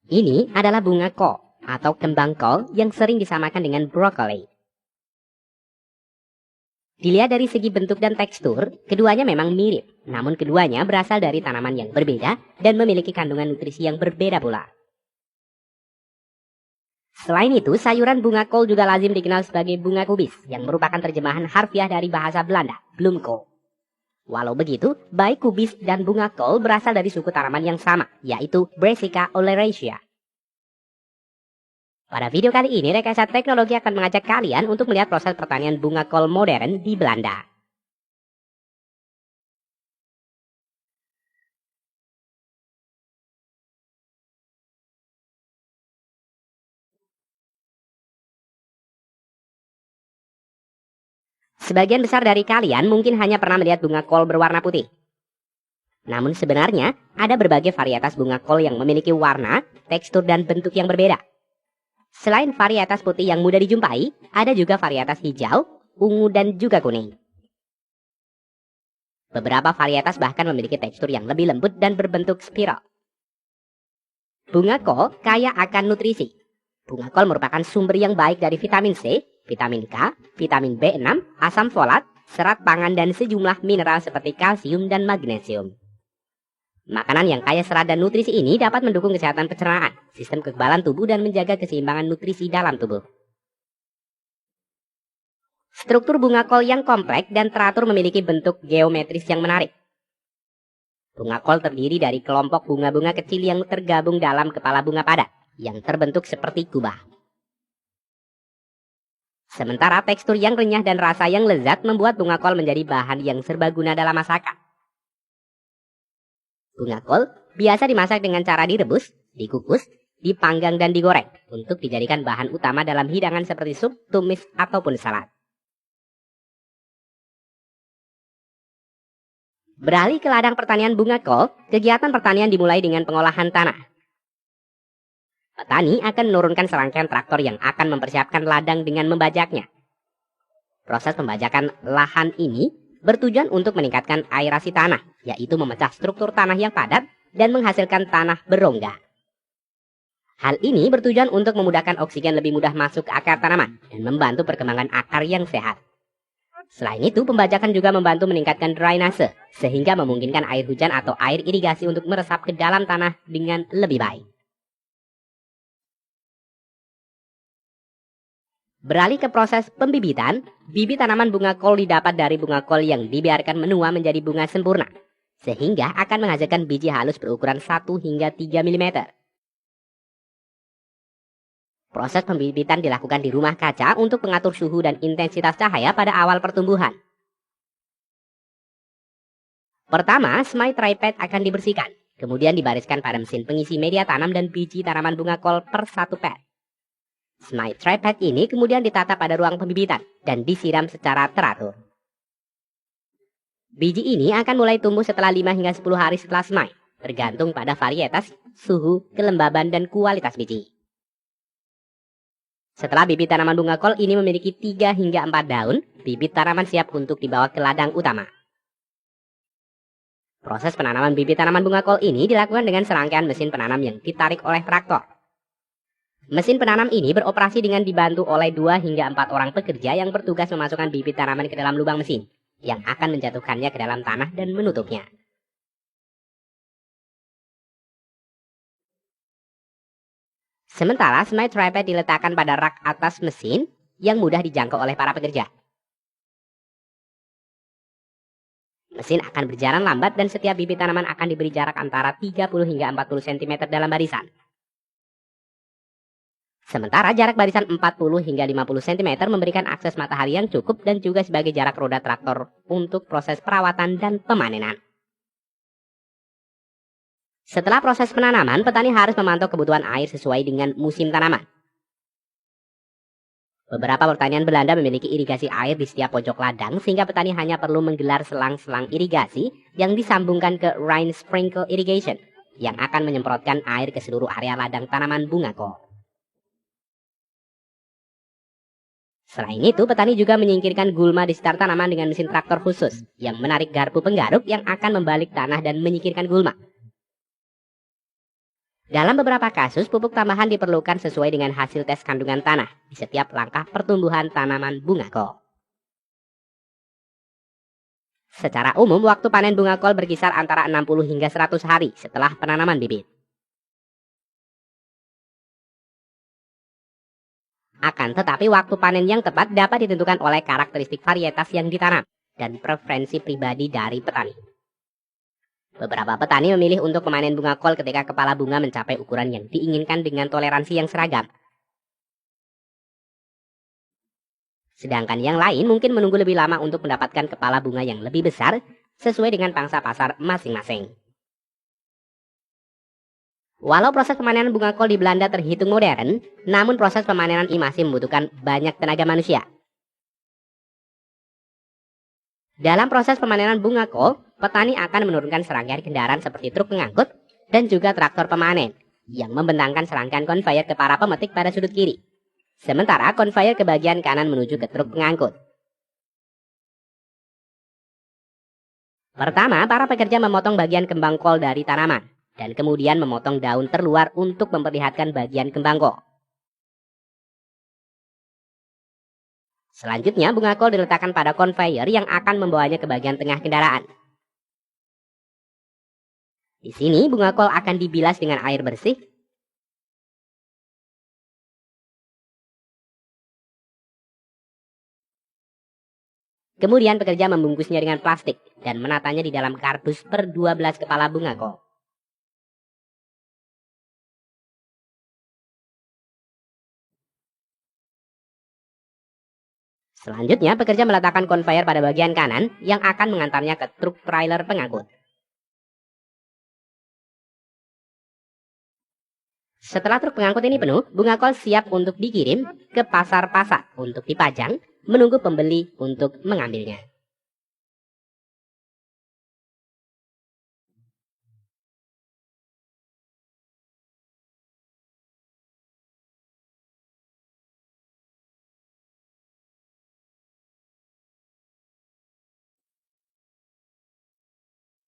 Ini adalah bunga kol atau kembang kol yang sering disamakan dengan brokoli. Dilihat dari segi bentuk dan tekstur, keduanya memang mirip, namun keduanya berasal dari tanaman yang berbeda dan memiliki kandungan nutrisi yang berbeda pula. Selain itu, sayuran bunga kol juga lazim dikenal sebagai bunga kubis, yang merupakan terjemahan harfiah dari bahasa Belanda, bloemkool. Walau begitu, baik kubis dan bunga kol berasal dari suku tanaman yang sama, yaitu Brassica oleracea. Pada video kali ini, Rekayasa Teknologi akan mengajak kalian untuk melihat proses pertanian bunga kol modern di Belanda. Sebagian besar dari kalian mungkin hanya pernah melihat bunga kol berwarna putih. Namun sebenarnya, ada berbagai varietas bunga kol yang memiliki warna, tekstur, dan bentuk yang berbeda. Selain varietas putih yang mudah dijumpai, ada juga varietas hijau, ungu, dan juga kuning. Beberapa varietas bahkan memiliki tekstur yang lebih lembut dan berbentuk spiral. Bunga kol kaya akan nutrisi. Bunga kol merupakan sumber yang baik dari vitamin C, vitamin K, vitamin B6, asam folat, serat pangan, dan sejumlah mineral seperti kalsium dan magnesium. Makanan yang kaya serat dan nutrisi ini dapat mendukung kesehatan pencernaan, sistem kekebalan tubuh, dan menjaga keseimbangan nutrisi dalam tubuh. Struktur bunga kol yang kompleks dan teratur memiliki bentuk geometris yang menarik. Bunga kol terdiri dari kelompok bunga-bunga kecil yang tergabung dalam kepala bunga padat, yang terbentuk seperti kubah. Sementara tekstur yang renyah dan rasa yang lezat membuat bunga kol menjadi bahan yang serbaguna dalam masakan. Bunga kol biasa dimasak dengan cara direbus, dikukus, dipanggang, dan digoreng untuk dijadikan bahan utama dalam hidangan seperti sup, tumis, ataupun salad. Beralih ke ladang pertanian bunga kol, kegiatan pertanian dimulai dengan pengolahan tanah. Petani akan menurunkan serangkaian traktor yang akan mempersiapkan ladang dengan membajaknya. Proses pembajakan lahan ini bertujuan untuk meningkatkan aerasi tanah, yaitu memecah struktur tanah yang padat dan menghasilkan tanah berongga. Hal ini bertujuan untuk memudahkan oksigen lebih mudah masuk ke akar tanaman dan membantu perkembangan akar yang sehat. Selain itu, pembajakan juga membantu meningkatkan drainase, sehingga memungkinkan air hujan atau air irigasi untuk meresap ke dalam tanah dengan lebih baik. Beralih ke proses pembibitan, bibit tanaman bunga kol didapat dari bunga kol yang dibiarkan menua menjadi bunga sempurna, sehingga akan menghasilkan biji halus berukuran 1 hingga 3 mm. Proses pembibitan dilakukan di rumah kaca untuk mengatur suhu dan intensitas cahaya pada awal pertumbuhan. Pertama, semai tripod akan dibersihkan, kemudian dibariskan pada mesin pengisi media tanam dan biji tanaman bunga kol per 1 pad. Semai tripod ini kemudian ditata pada ruang pembibitan dan disiram secara teratur. Biji ini akan mulai tumbuh setelah 5 hingga 10 hari setelah semai, tergantung pada varietas, suhu, kelembaban, dan kualitas biji. Setelah bibit tanaman bunga kol ini memiliki 3 hingga 4 daun, bibit tanaman siap untuk dibawa ke ladang utama. Proses penanaman bibit tanaman bunga kol ini dilakukan dengan serangkaian mesin penanam yang ditarik oleh traktor. Mesin penanam ini beroperasi dengan dibantu oleh 2 hingga 4 orang pekerja yang bertugas memasukkan bibit tanaman ke dalam lubang mesin, yang akan menjatuhkannya ke dalam tanah dan menutupnya. Sementara semai tripod diletakkan pada rak atas mesin yang mudah dijangkau oleh para pekerja. Mesin akan berjalan lambat dan setiap bibit tanaman akan diberi jarak antara 30 hingga 40 cm dalam barisan. Sementara jarak barisan 40 hingga 50 cm memberikan akses matahari yang cukup dan juga sebagai jarak roda traktor untuk proses perawatan dan pemanenan. Setelah proses penanaman, petani harus memantau kebutuhan air sesuai dengan musim tanaman. Beberapa pertanian Belanda memiliki irigasi air di setiap pojok ladang, sehingga petani hanya perlu menggelar selang-selang irigasi yang disambungkan ke rain sprinkle irrigation, yang akan menyemprotkan air ke seluruh area ladang tanaman bunga kol. Selain itu, petani juga menyingkirkan gulma di sekitar tanaman dengan mesin traktor khusus, yang menarik garpu penggaruk yang akan membalik tanah dan menyingkirkan gulma. Dalam beberapa kasus, pupuk tambahan diperlukan sesuai dengan hasil tes kandungan tanah di setiap langkah pertumbuhan tanaman bunga kol. Secara umum, waktu panen bunga kol berkisar antara 60 hingga 100 hari setelah penanaman bibit. Akan tetapi, waktu panen yang tepat dapat ditentukan oleh karakteristik varietas yang ditanam dan preferensi pribadi dari petani. Beberapa petani memilih untuk memanen bunga kol ketika kepala bunga mencapai ukuran yang diinginkan dengan toleransi yang seragam. Sedangkan yang lain mungkin menunggu lebih lama untuk mendapatkan kepala bunga yang lebih besar sesuai dengan pangsa pasar masing-masing. Walau proses pemanenan bunga kol di Belanda terhitung modern, namun proses pemanenan ini masih membutuhkan banyak tenaga manusia. Dalam proses pemanenan bunga kol, petani akan menurunkan serangkaian kendaraan seperti truk pengangkut dan juga traktor pemanen yang membentangkan serangkaian konveyor ke para pemetik pada sudut kiri. Sementara konveyor ke bagian kanan menuju ke truk pengangkut. Pertama, para pekerja memotong bagian kembang kol dari tanaman dan kemudian memotong daun terluar untuk memperlihatkan bagian kembang kol. Selanjutnya, bunga kol diletakkan pada konveyor yang akan membawanya ke bagian tengah kendaraan. Di sini, bunga kol akan dibilas dengan air bersih. Kemudian pekerja membungkusnya dengan plastik dan menatanya di dalam kardus per 12 kepala bunga kol. Selanjutnya, pekerja meletakkan konveyor pada bagian kanan yang akan mengantarnya ke truk trailer pengangkut. Setelah truk pengangkut ini penuh, bunga kol siap untuk dikirim ke pasar-pasar untuk dipajang, menunggu pembeli untuk mengambilnya.